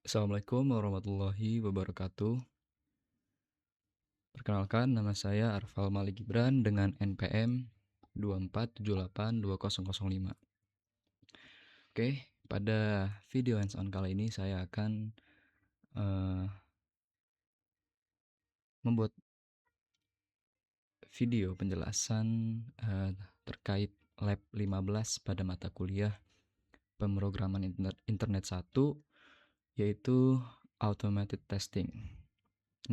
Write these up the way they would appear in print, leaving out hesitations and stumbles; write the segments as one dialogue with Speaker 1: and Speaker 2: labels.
Speaker 1: Assalamualaikum warahmatullahi wabarakatuh. Perkenalkan, nama saya Arfal Malik Gibran dengan NPM 24782005. Oke, pada video hands-on kali ini saya akan eh, membuat video penjelasan terkait lab 15 pada mata kuliah pemrograman internet 1, yaitu automated testing.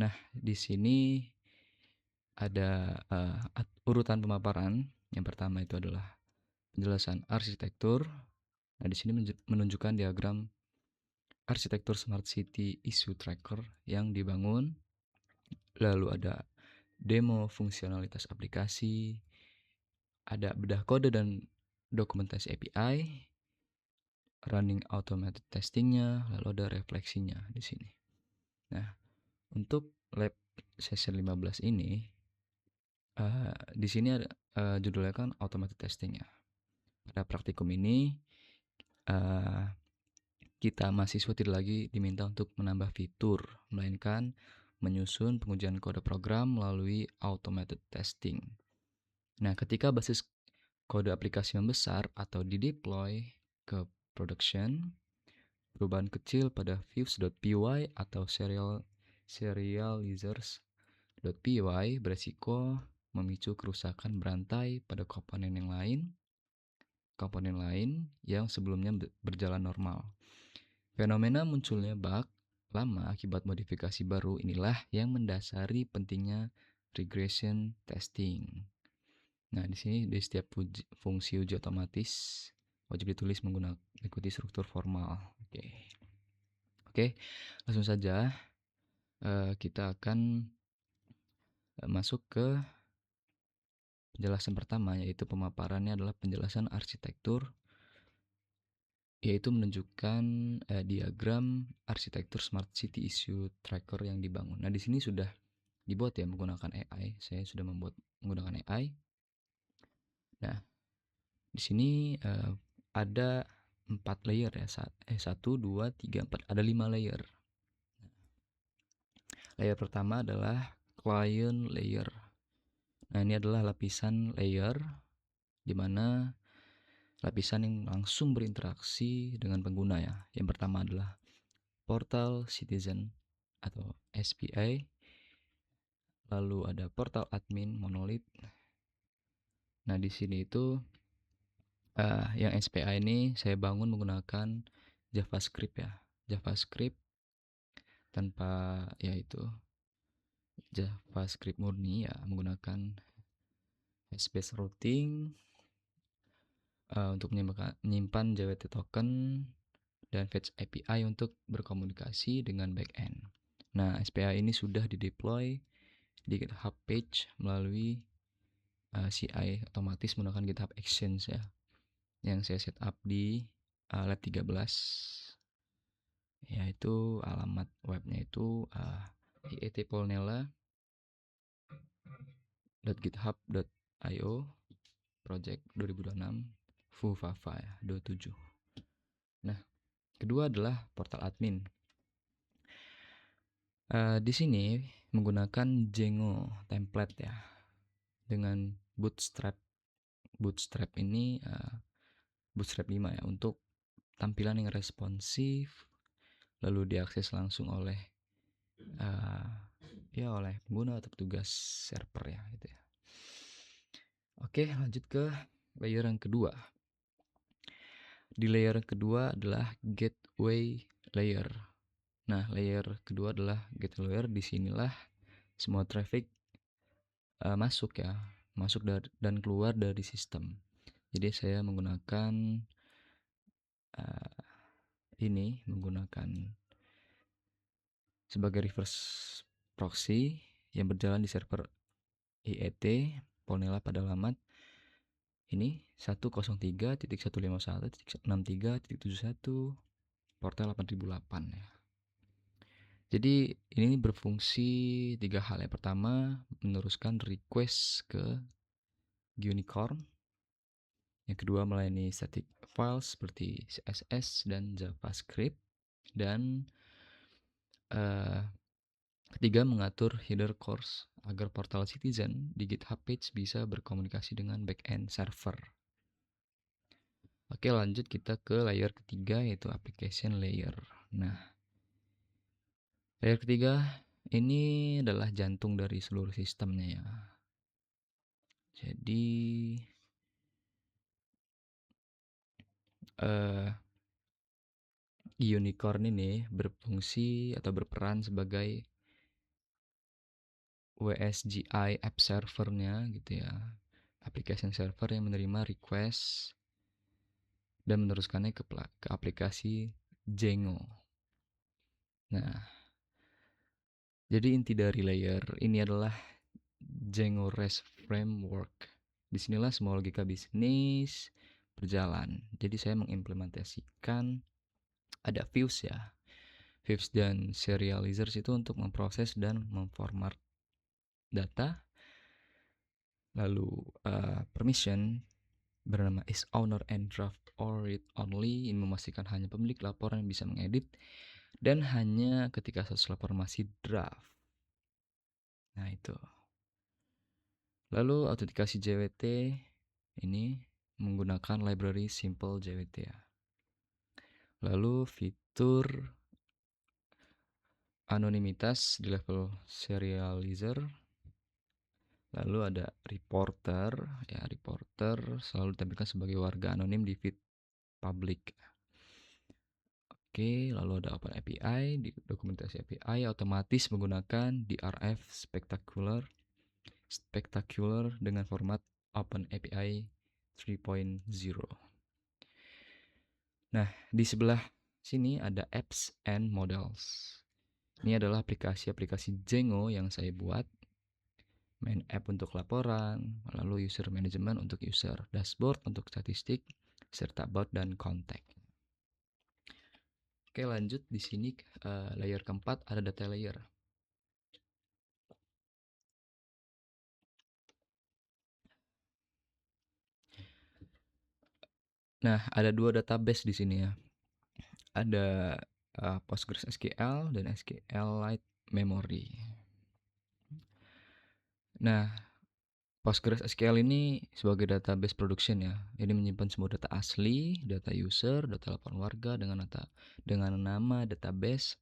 Speaker 1: Nah, di sini ada urutan pemaparan. Yang pertama itu adalah penjelasan arsitektur. Nah, di sini menunjukkan diagram arsitektur Smart City Issue Tracker yang dibangun. Lalu ada demo fungsionalitas aplikasi, ada bedah kode dan dokumentasi API, running automated testingnya, lalu ada refleksinya di sini. Nah, untuk lab session 15 ini, di sini ada judulnya kan automated testing ya. Pada praktikum ini, kita mahasiswa tidak lagi diminta untuk menambah fitur, melainkan menyusun pengujian kode program melalui automated testing. Nah, ketika basis kode aplikasi membesar atau dideploy ke production, perubahan kecil pada views.py atau serializers.py beresiko memicu kerusakan berantai pada komponen lain yang sebelumnya berjalan normal. Fenomena munculnya bug lama akibat modifikasi baru inilah yang mendasari pentingnya regression testing. Nah, di sini di setiap fungsi uji otomatis wajib ditulis mengikuti struktur formal. Oke, langsung saja kita akan masuk ke penjelasan pertama, yaitu pemaparannya adalah penjelasan arsitektur, yaitu menunjukkan diagram arsitektur Smart City Issue Tracker yang dibangun. Nah, di sini sudah dibuat ya menggunakan AI. Saya sudah membuat menggunakan AI. Nah, di sini ada 4 layer ya. 1, 2, 3, 4. Ada 5 layer. Layer pertama adalah client layer. Nah, ini adalah lapisan layer di mana lapisan yang langsung berinteraksi dengan pengguna ya. Yang pertama adalah portal citizen atau SPA. Lalu ada portal admin monolith. Nah, di sini itu yang SPA ini saya bangun menggunakan JavaScript ya. JavaScript tanpa yaitu JavaScript murni ya, menggunakan hash-based routing untuk menyimpan JWT token dan fetch API untuk berkomunikasi dengan backend. Nah, SPA ini sudah dideploy di GitHub page melalui CI otomatis menggunakan GitHub Actions ya, yang saya setup di lab 13, yaitu alamat webnya itu ietpolnella.github.io project 2026 Fuvava ya 27. Nah, kedua adalah portal admin. Di sini menggunakan Django template ya, dengan Bootstrap ini Bootstrap 5 ya, untuk tampilan yang responsif, lalu diakses langsung oleh oleh pengguna atau petugas server ya gitu ya. Oke, lanjut ke layer yang kedua. Di layer kedua adalah gateway layer. Nah, layer kedua adalah gateway layer. Disinilah semua traffic masuk dan keluar dari sistem. Jadi saya menggunakan menggunakan sebagai reverse proxy yang berjalan di server IET Polnella pada alamat ini 103.151.63.71 portal 8008 ya. Jadi ini berfungsi 3 hal. Yang pertama, meneruskan request ke Unicorn. Yang kedua, melayani static files seperti CSS dan JavaScript. Dan Eee, Ketiga, mengatur header CORS agar portal Citizen di GitHub Page bisa berkomunikasi dengan backend server. Oke, lanjut kita ke layer ketiga, yaitu application layer. Nah, layer ketiga ini adalah jantung dari seluruh sistemnya ya. Jadi eh, Unicorn ini berfungsi atau berperan sebagai WSGI app servernya gitu ya. Application server yang menerima request dan meneruskannya ke aplikasi Django. Nah, jadi inti dari layer ini adalah Django REST Framework. Disinilah semua logika bisnis berjalan. Jadi saya mengimplementasikan ada views ya. Views dan serializers itu untuk memproses dan memformat data. Lalu permission bernama is owner and draft or read only, ini memastikan hanya pemilik laporan yang bisa mengedit dan hanya ketika status laporan masih draft. Nah itu. Lalu autentikasi JWT ini menggunakan library simple JWT ya. Lalu fitur anonimitas di level serializer. Lalu ada reporter ya, reporter selalu ditampilkan sebagai warga anonim di feed public. Oke, lalu ada Open API, di dokumentasi API otomatis menggunakan DRF Spectacular dengan format Open API 3.0. Nah, di sebelah sini ada Apps and Models. Ini adalah aplikasi-aplikasi Django yang saya buat. Main app untuk laporan, lalu user management untuk user, dashboard untuk statistik, serta bot dan kontak. Oke, lanjut di sini layer keempat ada data layer. Nah, ada dua database di sini ya. Ada PostgreSQL dan SQLite Memory. Nah, PostgreSQL ini sebagai database production ya. Ini menyimpan semua data asli, data user, data laporan warga dengan nama database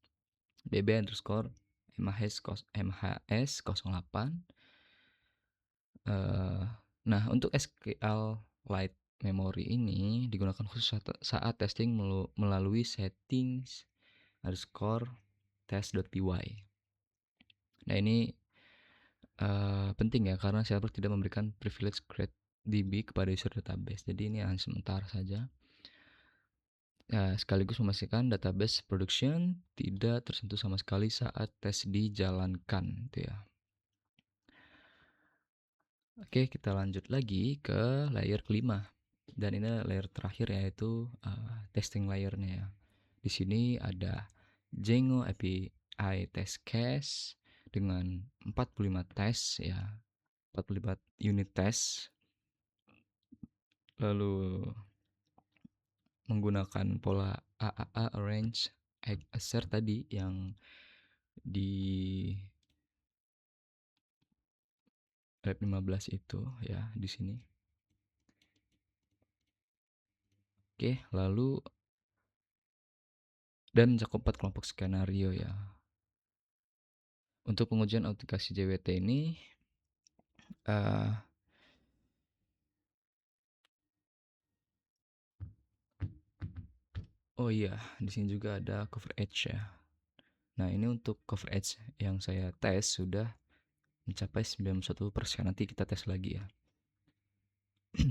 Speaker 1: db_mhs08. Nah, untuk SQLite Memory ini digunakan khusus saat testing melalui settings_test.py. Nah, ini penting ya karena server tidak memberikan privilege create DB kepada user database. Jadi ini hanya sementara saja. Sekaligus memastikan database production tidak tersentuh sama sekali saat tes dijalankan, gitu ya. Oke, kita lanjut lagi ke layer kelima. Dan ini layer terakhir yaitu testing layernya ya. Di sini ada Django API test case dengan 45 tes ya. 45 unit test. Lalu menggunakan pola AAA arrange assert tadi yang di lab 15 itu ya di sini. Oke, lalu dan mencakup 4 kelompok skenario ya. Untuk pengujian autentikasi JWT ini uh, oh iya, di sini juga ada coverage ya. Nah, ini untuk coverage yang saya tes sudah mencapai 91%. Nanti kita tes lagi ya.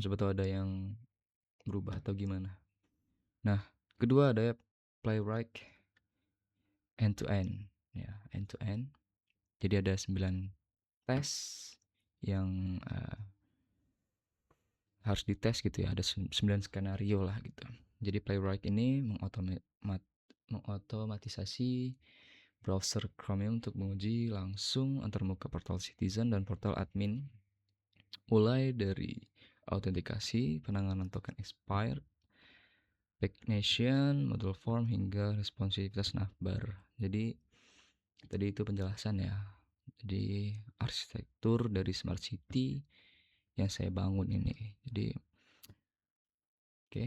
Speaker 1: Coba tahu ada yang berubah atau gimana. Nah, kedua ada playwright end to end ya, end to end. Jadi ada 9 tes yang harus dites gitu ya, ada 9 skenario lah gitu. Jadi playwright ini mengotomatisasi browser Chromium untuk menguji langsung antarmuka portal Citizen dan portal admin, mulai dari autentikasi, penanganan token expired, pagination, model form hingga responsivitas navbar. Jadi Tadi itu penjelasan ya. Jadi arsitektur dari smart city yang saya bangun ini. Jadi oke.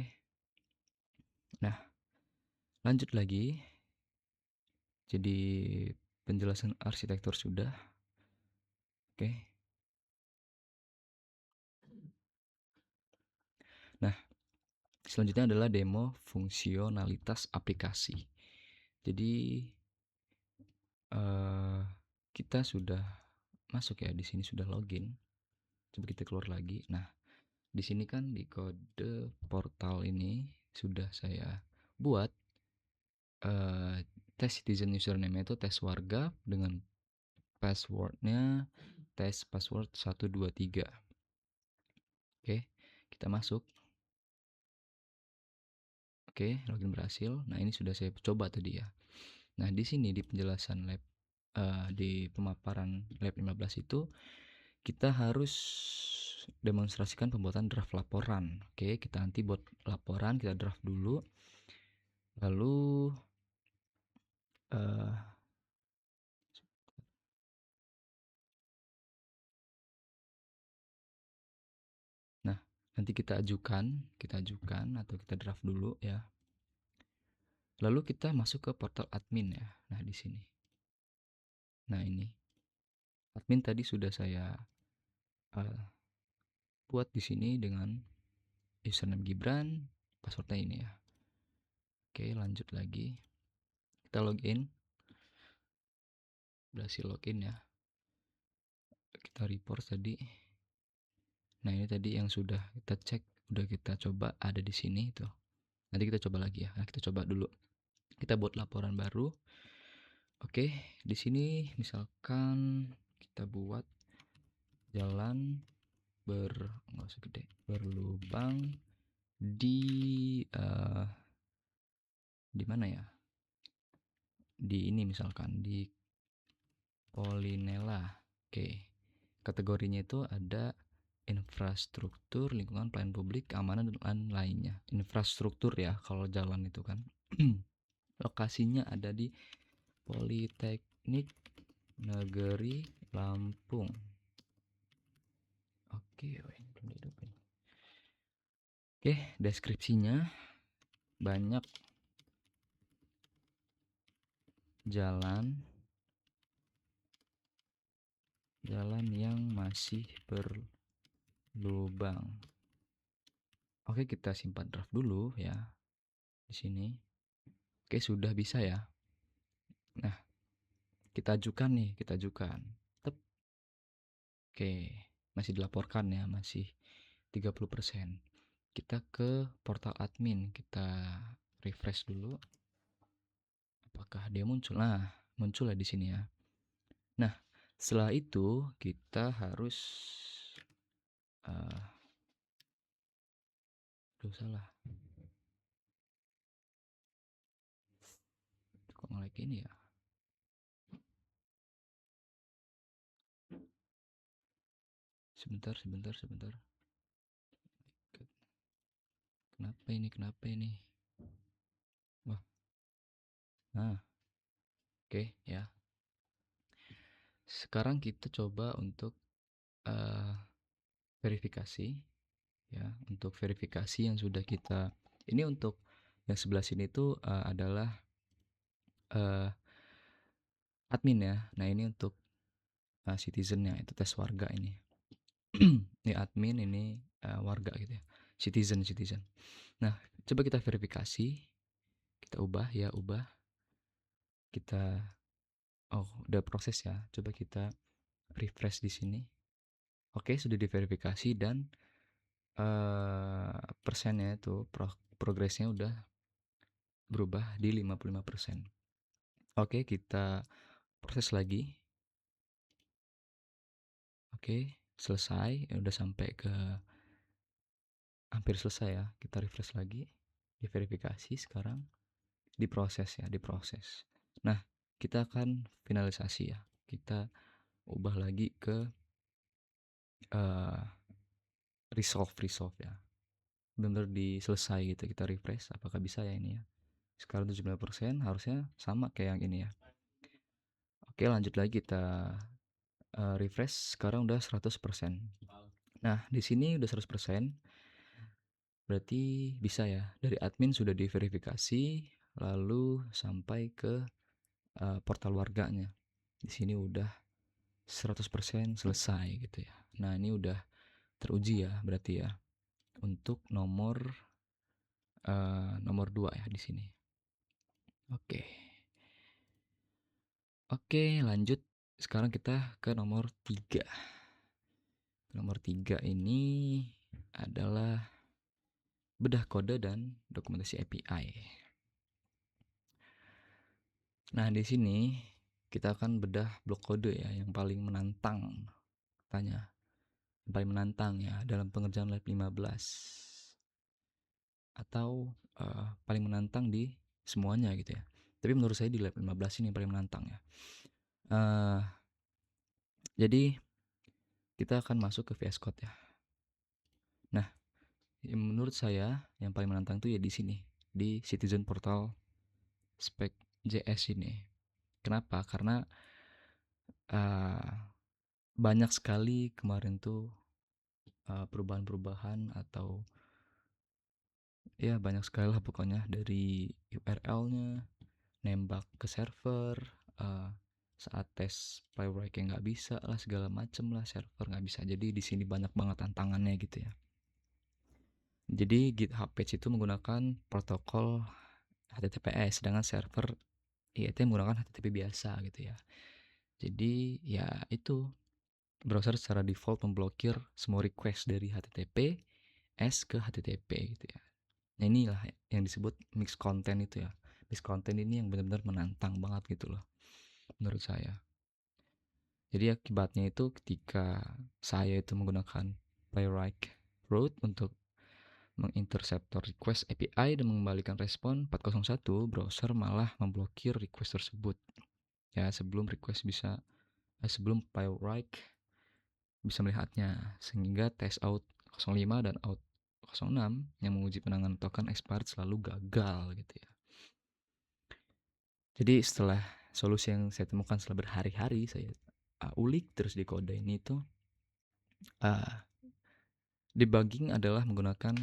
Speaker 1: Nah, lanjut lagi. Jadi penjelasan arsitektur sudah. Oke. Nah, selanjutnya adalah demo fungsionalitas aplikasi. Jadi eh, kita sudah masuk ya, di sini sudah login. Coba kita keluar lagi. Nah, di sini kan di kode portal ini sudah saya buat tes citizen username itu tes warga dengan passwordnya tes password 123. Oke, kita masuk. Oke, login berhasil. Nah, ini sudah saya coba tadi ya. Nah, di sini di penjelasan lab di pemaparan lab 15 itu kita harus demonstrasikan pembuatan draft laporan. Oke, kita nanti buat laporan, kita draft dulu. Lalu eh, nah, nanti kita ajukan atau kita draft dulu ya. Lalu kita masuk ke portal admin ya. Nah, di sini. Nah, ini. Admin tadi sudah saya uh, buat di sini dengan username Gibran, passwordnya ini ya. Oke, lanjut lagi. Kita login. Berhasil login ya. Kita report tadi. Nah, ini tadi yang sudah kita cek, udah kita coba ada di sini tuh. Nanti kita coba lagi ya. Nah, kita coba dulu. Kita buat laporan baru. Oke, di sini misalkan kita buat jalan nggak usah gede, berlubang di di mana ya? Di ini misalkan di Polinela. Oke. Kategorinya itu ada infrastruktur, lingkungan, pelayanan publik, keamanan dan lainnya. Infrastruktur ya kalau jalan itu kan. Lokasinya ada di Politeknik Negeri Lampung. Oke, belum dihidupin. Oke, deskripsinya banyak jalan yang masih berlubang. Oke, kita simpan draft dulu ya di sini. Oke, sudah bisa ya. Nah, kita ajukan nih, kita ajukan. Tep. Oke, masih dilaporkan ya, masih 30%. Kita ke portal admin, kita refresh dulu. Apakah dia muncul? Nah, muncul ya di sini ya. Nah, setelah itu kita harus uh, aduh salah. Kok nge-lag ini ya? Sebentar, sebentar, sebentar. Kenapa ini? Kenapa ini? Wah, nah, oke ya. Sekarang kita coba untuk uh, verifikasi ya. Untuk verifikasi yang sudah kita ini untuk yang sebelah sini tuh adalah uh, admin ya. Nah, ini untuk citizennya itu tes warga ini. Ini admin, ini warga gitu ya. Citizen. Nah, coba kita verifikasi. Kita ubah ya, ubah. Kita udah proses ya. Coba kita refresh di sini. Oke, sudah diverifikasi dan persennya itu progresnya udah berubah di 55%. Oke, kita proses lagi. Oke, selesai. Ya, udah sampai ke hampir selesai ya. Kita refresh lagi. Diverifikasi sekarang. Diproses ya, diproses. Nah, kita akan finalisasi ya. Kita ubah lagi ke uh, resolve ya. Benar diselesai gitu. Kita refresh apakah bisa ya ini ya. Sekarang 70% harusnya sama kayak yang ini ya. Oke, lanjut lagi kita refresh, sekarang udah 100%. Nah, di sini udah 100%, berarti bisa ya, dari admin sudah diverifikasi, lalu sampai ke portal warganya. Di sini udah 100% selesai gitu ya. Nah, ini udah teruji ya, berarti ya, untuk nomor 2 ya di sini. Oke. Oke, lanjut. Sekarang kita ke nomor 3. Nomor 3 ini adalah bedah kode dan dokumentasi API. Nah, di sini kita akan bedah blok kode ya, yang paling menantang katanya. Yang paling menantang ya dalam pengerjaan Lab 15. Atau paling menantang di semuanya gitu ya. Tapi menurut saya di Lab 15 ini yang paling menantang ya. Uh, jadi kita akan masuk ke VS Code ya. Nah, menurut saya yang paling menantang tuh ya di sini, di Citizen Portal Spec JS ini. Kenapa? Karena uh, banyak sekali kemarin tuh perubahan-perubahan atau ya banyak sekali lah pokoknya, dari URL-nya nembak ke server, uh, saat tes playwright yang nggak bisa lah, segala macem lah, server nggak bisa. Jadi di sini banyak banget tantangannya gitu ya. Jadi GitHub Page itu menggunakan protokol HTTPS, sedangkan server ya itu menggunakan HTTP biasa gitu ya. Jadi ya itu, browser secara default memblokir semua request dari HTTPS ke HTTP gitu ya. Nah, inilah yang disebut mix content itu ya. Mix content ini yang benar-benar menantang banget gitu loh menurut saya. Jadi akibatnya itu ketika saya itu menggunakan Playwright root untuk menginterceptor request API dan mengembalikan respon 401, browser malah memblokir request tersebut. Ya, sebelum Playwright bisa melihatnya, sehingga tes out 05 dan out 06 yang menguji penanganan token expired selalu gagal gitu ya. Jadi setelah solusi yang saya temukan setelah berhari-hari saya ulik terus di kode ini tuh, debugging adalah menggunakan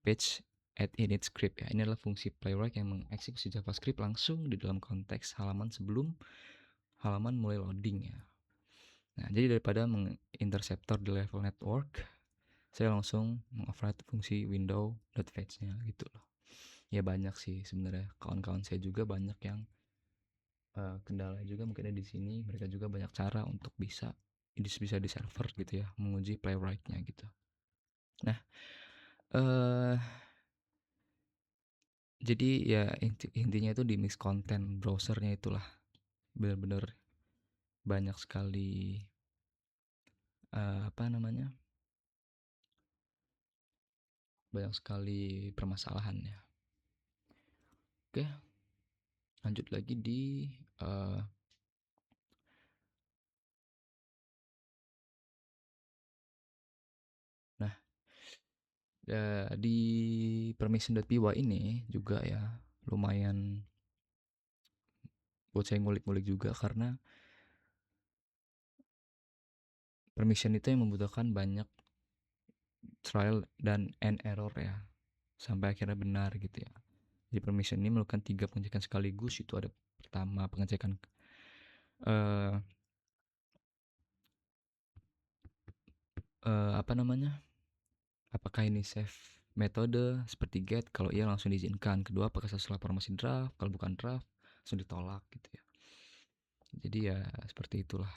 Speaker 1: page add init script ya. Ini adalah fungsi Playwright yang mengeksekusi JavaScript langsung di dalam konteks halaman sebelum halaman mulai loading ya. Nah, jadi daripada menginterceptor di level network, saya langsung mengoverride fungsi window.fetch-nya gitu loh. Ya banyak sih sebenarnya, kawan-kawan saya juga banyak yang kendala juga mungkin di sini, mereka juga banyak cara untuk bisa di server gitu ya, menguji Playwright-nya gitu. Nah, eh jadi ya intinya itu di mix content browsernya itulah benar-benar banyak sekali apa namanya, banyak sekali permasalahannya. Oke, lanjut lagi di uh, nah di permission.py ini juga ya lumayan buat saya ngulik-ngulik juga, karena permission itu yang membutuhkan banyak trial dan error ya sampai akhirnya benar gitu ya. Jadi permission ini melakukan 3 pengecekan sekaligus. Itu ada pertama pengecekan apa namanya, apakah ini save metode seperti get, kalau iya langsung diizinkan. Kedua, apakah sesuai lapor masih draft, kalau bukan draft langsung ditolak gitu ya. Jadi ya seperti itulah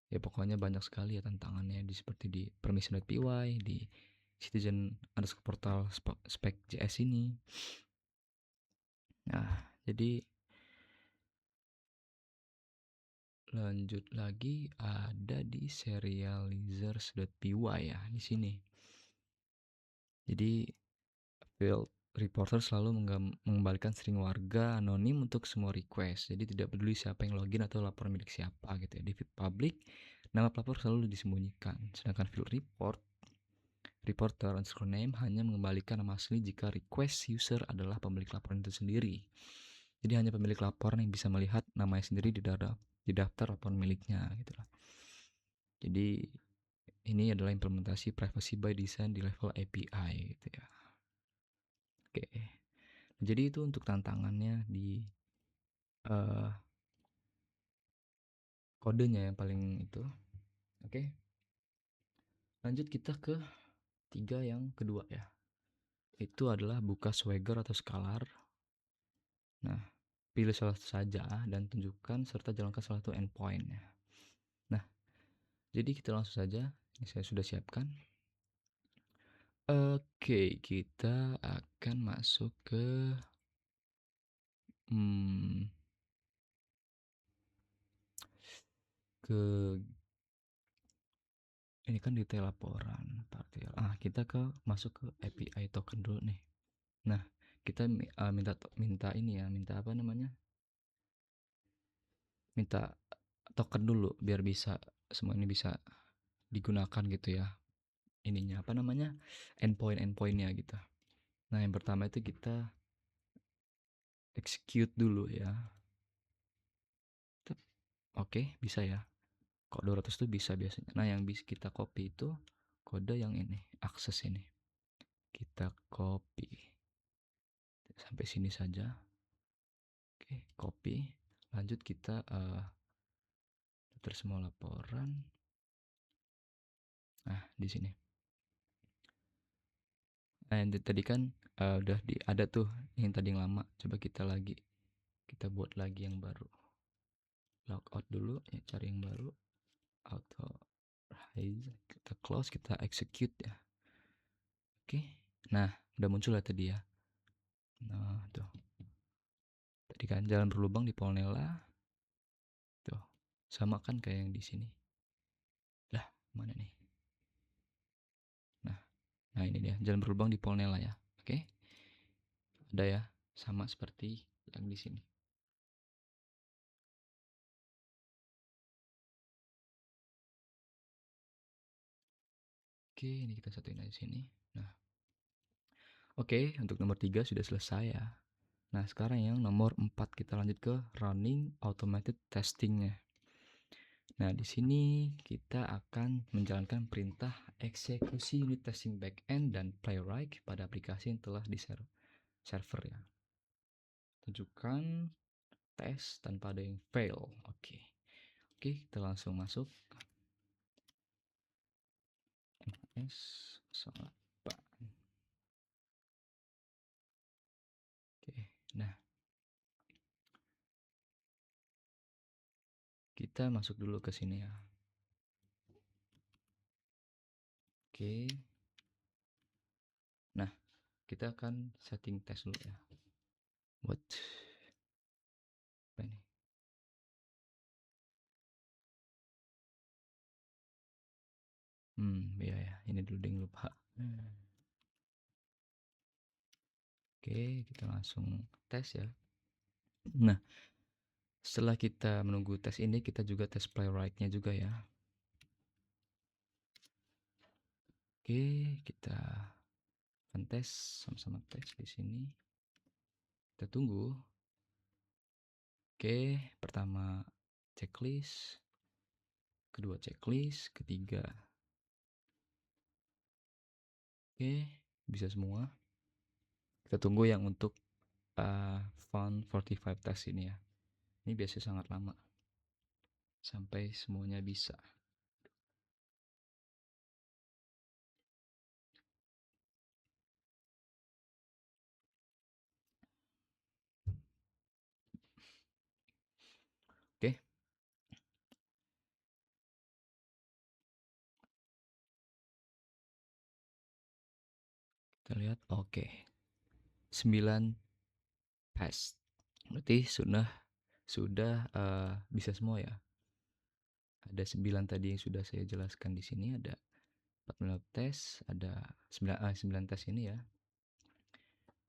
Speaker 1: ya, pokoknya banyak sekali ya tantangannya di seperti di permission.py, di citizen underscore portal spec JS ini. Nah, jadi lanjut lagi ada di serializers.py ya di sini. Jadi field reporter selalu mengembalikan string warga anonim untuk semua request. Jadi tidak peduli siapa yang login atau laporan milik siapa gitu ya. Di field public, nama pelapor selalu disembunyikan. Sedangkan field reporter underscore name hanya mengembalikan nama asli jika request user adalah pemilik laporan itu sendiri. Jadi hanya pemilik laporan yang bisa melihat namanya sendiri di daftar laporan miliknya gitu lah. Jadi ini adalah implementasi privacy by design di level API gitu ya. Oke. Jadi itu untuk tantangannya di uh, kodenya yang paling itu. Oke. Lanjut kita ke tiga yang kedua ya. Itu adalah buka Swagger atau Scalar. Nah, pilih salah satu saja dan tunjukkan serta jalankan salah satu endpoint ya. Nah, jadi kita langsung saja. Ini saya sudah siapkan. Oke, kita akan masuk ke hmm, ke ini kan detail laporan partial. Kita masuk ke API token dulu nih. Nah, kita minta ini ya, minta apa namanya? Minta token dulu biar bisa semua ini bisa digunakan gitu ya. Ininya apa namanya? Endpointnya gitu. Nah, yang pertama itu kita execute dulu ya. Oke, bisa ya. Kok 200 tuh bisa biasanya. Nah, yang bisa kita copy itu kode yang ini, akses ini. Kita copy sampai sini saja. Oke, copy. Lanjut kita semua laporan. Nah, di sini. Nah, yang tadi kan udah ada tuh yang tadi yang lama. Coba kita buat lagi yang baru. Logout dulu, ya, cari yang baru. Auto hide, kita close, kita execute ya. Oke. Nah, udah muncul ya tadi ya. Nah, tuh. Tadi kan jalan berlubang di Polnella. Tuh. Sama kan kayak yang di sini. Lah, mana nih? Nah, nah ini dia, jalan berlubang di Polnella ya. Oke. Ada ya, sama seperti yang di sini. Oke, ini kita satuin aja sini. Nah, oke, untuk nomor 3 sudah selesai ya. Nah, sekarang yang nomor 4 kita lanjut ke running automated testingnya. Nah, di sini kita akan menjalankan perintah eksekusi unit testing backend dan playwright pada aplikasi yang telah di server ya. Tunjukkan tes tanpa ada yang fail. Oke. Oke, kita langsung masuk. S salah. Oke. Nah, kita masuk dulu ke sini ya. Oke. Nah, kita akan setting tes dulu ya. What? Apa ini? Ya ya, ini dulu ding lupa. Oke, kita langsung tes ya. Nah, setelah kita menunggu tes ini, kita juga tes playwright-nya juga ya. Oke, kita akan tes, sama-sama tes di sini. Kita tunggu. Oke, pertama checklist, kedua checklist, ketiga. Oke, bisa semua. Kita tunggu yang untuk font 45 test ini ya. Ini biasanya sangat lama sampai semuanya bisa. Oke, kita lihat. Oke, 9 pass. Berarti sudah bisa semua ya. Ada 9 tadi yang sudah saya jelaskan di sini, ada 45 tes, ada 9 tes ini ya.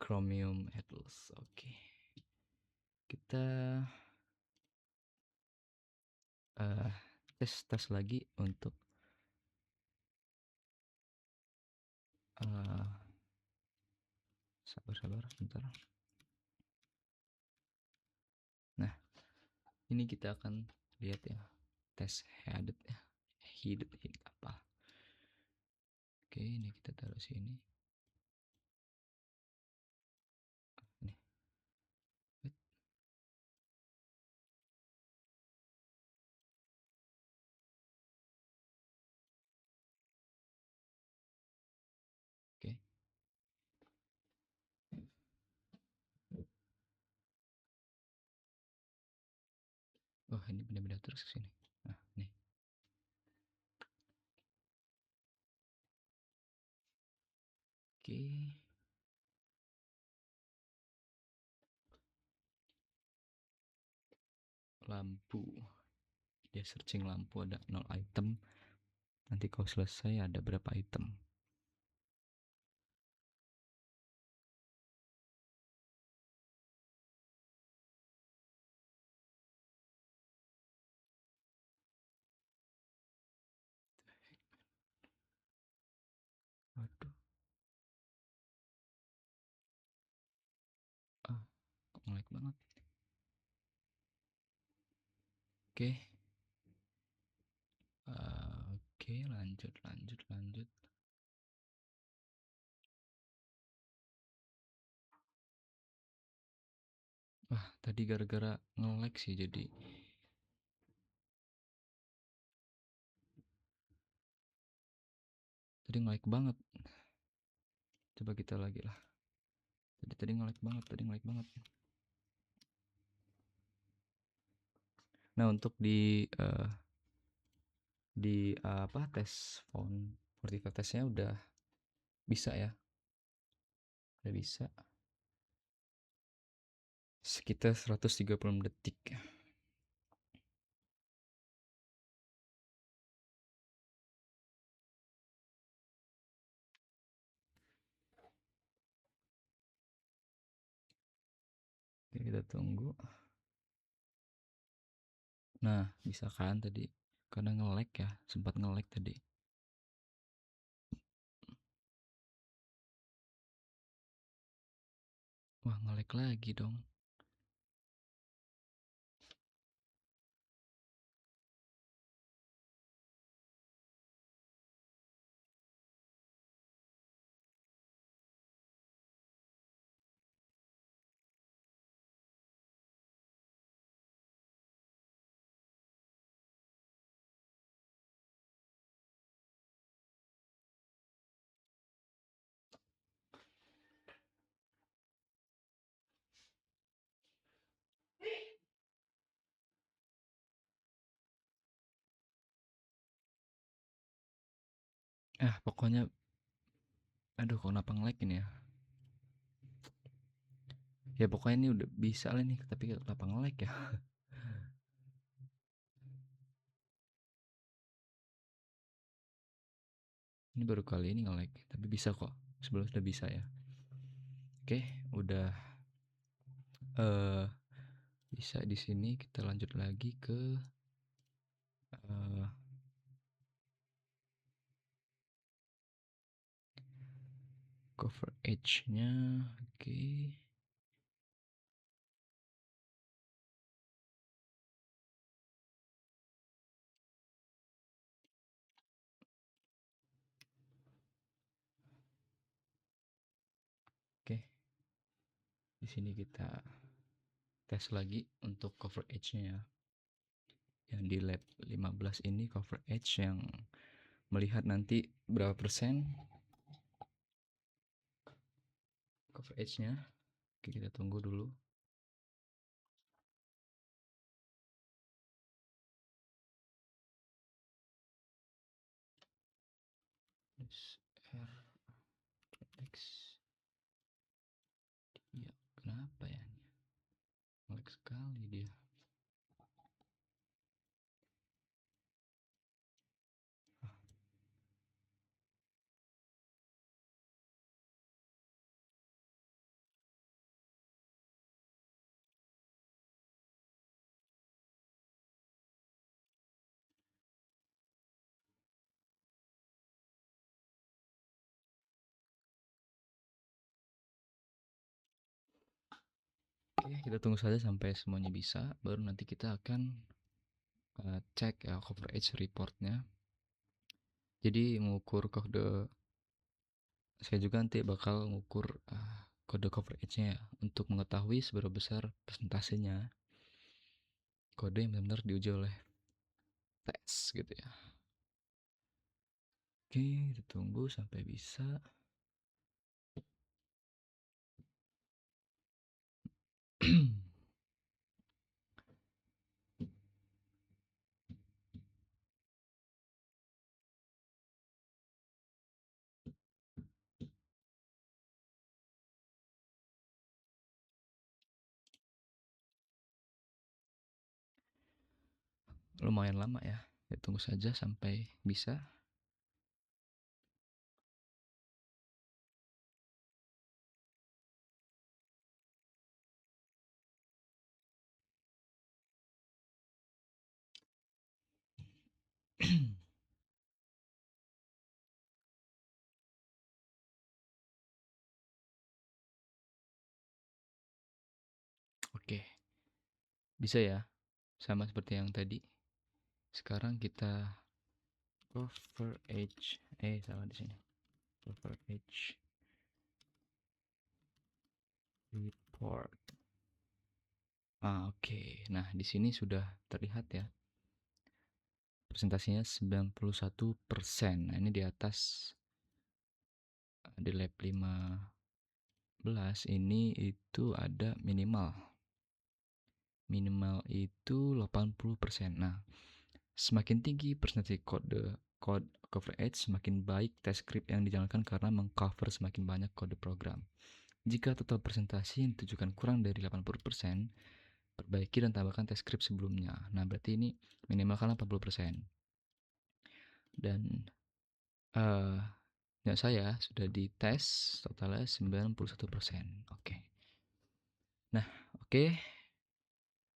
Speaker 1: Chromium Atlas. Oke. Kita uh, tes lagi untuk sabar sebentar. Ini kita akan lihat ya, tes headed ya, headed apa. Oke, ini kita taruh sini. Nih. Oke. Oh, ini pindah-pindah terus ke sini. Nah, nih. Oke. Lampu. Dia searching lampu ada 0 item. Nanti kalau selesai ada berapa item. Waduh. Ah, kok ngelag banget. Oke. Oke, lanjut. Wah, tadi gara-gara nge-lag sih jadi tadi nge-lag banget. Coba kita lagi lah. Tadi nge-lag banget. Nah, untuk apa tes phone 45 tesnya udah bisa ya. Udah bisa. Sekitar 130 detik. Oke, kita tunggu. Nah, bisa kan tadi karena nge-lag ya, sempat nge-lag tadi. Wah, nge-lag lagi dong. Pokoknya aduh kenapa nge-lag ini ya. Ya pokoknya ini udah bisa lah nih, tapi kenapa nge-lag ya. Ini baru kali ini nge-lag, tapi bisa kok. Sebelum sudah bisa ya. Oke, udah bisa di sini. Kita lanjut lagi ke cover edge-nya. Oke. Oke. Di sini kita tes lagi untuk cover edge-nya ya. Yang di lab 15 ini cover edge yang melihat nanti berapa persen cover edge-nya. Oke, kita tunggu dulu. RX. Iya, kenapa ya? Lag sekali dia. Oke. kita tunggu saja sampai semuanya bisa, baru nanti kita akan cek ya coverage reportnya. Jadi mengukur kode, saya juga nanti bakal mengukur kode coverage-nya ya, untuk mengetahui seberapa besar persentasenya kode yang benar-benar diuji oleh tes gitu ya. Oke, kita tunggu sampai bisa. Lumayan lama ya. Ya tunggu saja sampai bisa. Oke, bisa ya. Sama seperti yang tadi. Sekarang kita coverage. Salah di sini. Coverage report. Oke. Nah, di sini sudah terlihat ya. Presentasinya 91%. Nah, ini di atas di lab 15 ini itu ada minimal. Minimal itu 80%. Nah, semakin tinggi presentasi code coverage, semakin baik test script yang dijalankan karena mengcover semakin banyak kode program. Jika total presentasi yang ditujukan kurang dari 80%, perbaiki dan tambahkan test script sebelumnya. Nah, berarti ini minimalkan 80%. Dan saya sudah dites totalnya 91%. Oke. Nah, oke.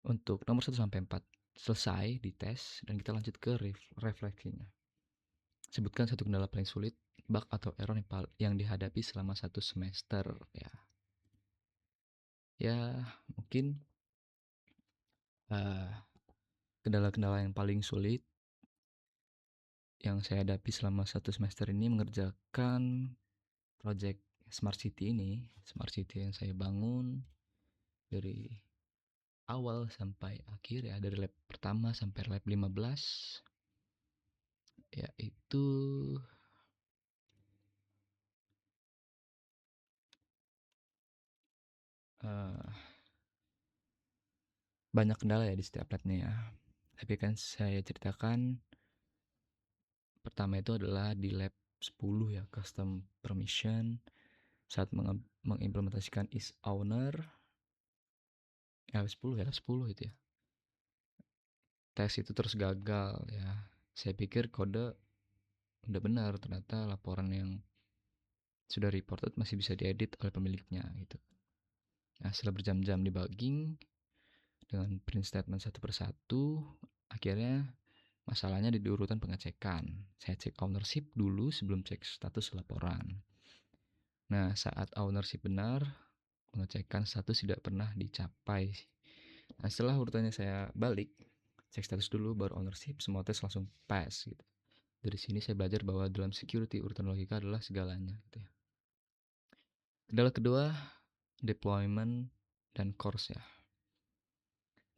Speaker 1: Untuk nomor 1 sampai 4 selesai dites dan kita lanjut ke refleksinya. Sebutkan satu kendala paling sulit, bug atau error yang dihadapi selama satu semester ya. Ya, mungkin kendala-kendala yang paling sulit yang saya hadapi selama satu semester ini mengerjakan project Smart City ini. Smart City yang saya bangun dari awal sampai akhir ya, dari lab pertama sampai lab 15, yaitu banyak kendala ya di setiap labnya ya. Tapi kan saya ceritakan pertama itu adalah di lab 10 ya, custom permission saat mengimplementasikan is owner. Ya 10 ya, 10 itu ya. Tes itu terus gagal ya. Saya pikir kode udah benar, ternyata laporan yang sudah reported masih bisa diedit oleh pemiliknya gitu. Nah, setelah berjam-jam debugging dengan print statement satu persatu, akhirnya masalahnya di urutan pengecekan. Saya cek ownership dulu sebelum cek status laporan. Nah, saat ownership benar, pengecekan status tidak pernah dicapai. Nah, setelah urutannya saya balik, cek status dulu, baru ownership, semua tes langsung pass gitu. Dari sini saya belajar bahwa dalam security urutan logika adalah segalanya gitu ya. Kendala kedua, deployment dan course ya.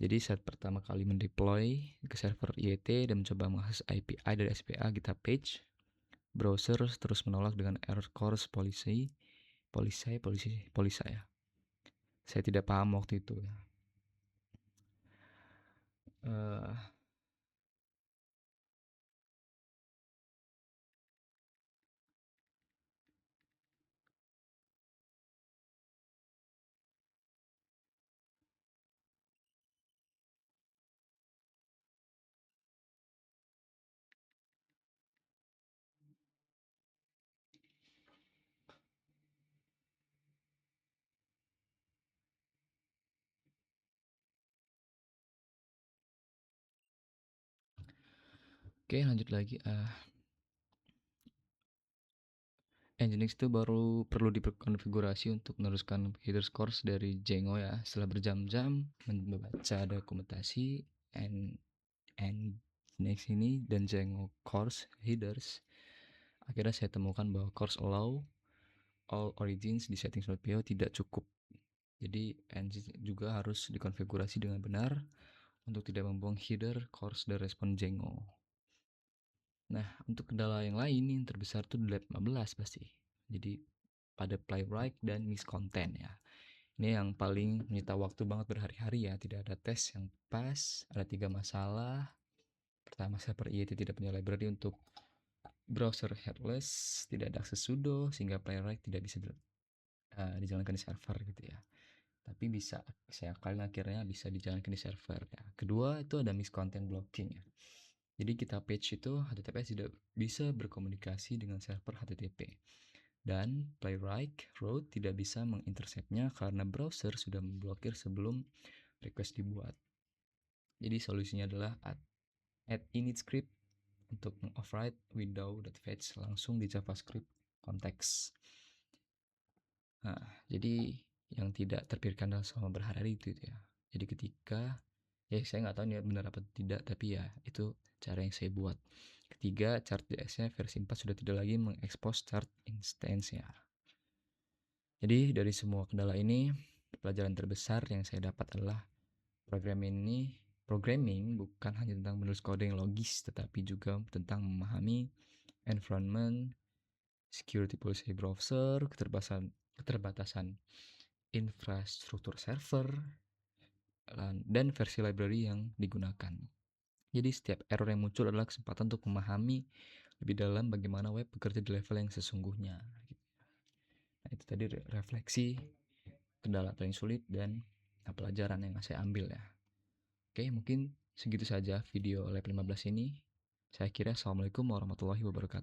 Speaker 1: Jadi saat pertama kali mendeploy ke server IET dan mencoba mengakses API dari SPA GitHub page, browser terus menolak dengan error course policy ya. Saya tidak paham waktu itu ya. Oke, lanjut lagi. Nginx itu baru perlu dikonfigurasi untuk meneruskan header course dari Django ya. Setelah berjam-jam membaca dokumentasi and Nginx ini dan Django course headers, akhirnya saya temukan bahwa course allow all origins di settings.py tidak cukup. Jadi Nginx juga harus dikonfigurasi dengan benar untuk tidak membuang header, course, dan respon Django. Nah, untuk kendala yang lain yang terbesar tuh di lab 15 pasti. Jadi pada playwright dan miss content ya. Ini yang paling menyita waktu banget berhari-hari ya. Tidak ada tes yang pas, ada 3 masalah. Pertama, server IET tidak punya library untuk browser headless, tidak ada akses sudo sehingga playwright tidak bisa dijalankan di server gitu ya. Tapi bisa saya kalian akhirnya bisa dijalankan di server ya. Kedua itu ada miss content blocking ya. Jadi kita page itu HTTPS tidak bisa berkomunikasi dengan server HTTP. Dan playwright route tidak bisa menginterceptnya karena browser sudah memblokir sebelum request dibuat. Jadi solusinya adalah add init script untuk override window.fetch langsung di JavaScript konteks. Nah, jadi yang tidak terpikirkan selama berhari-hari itu ya. Jadi ketika saya nggak tahu ini benar apa tidak, tapi ya itu cara yang saya buat. Ketiga, chart JS-nya versi 4 sudah tidak lagi mengekspos chart instance ya. Jadi dari semua kendala ini, pelajaran terbesar yang saya dapat adalah programming bukan hanya tentang menulis kode yang logis, tetapi juga tentang memahami environment, security policy browser, keterbatasan infrastruktur server, dan versi library yang digunakan. Jadi setiap error yang muncul adalah kesempatan untuk memahami lebih dalam bagaimana web bekerja di level yang sesungguhnya. Nah, itu tadi refleksi kendala paling sulit dan pelajaran yang saya ambil ya. Oke, mungkin segitu saja video lab 15 ini. Saya kira assalamualaikum warahmatullahi wabarakatuh.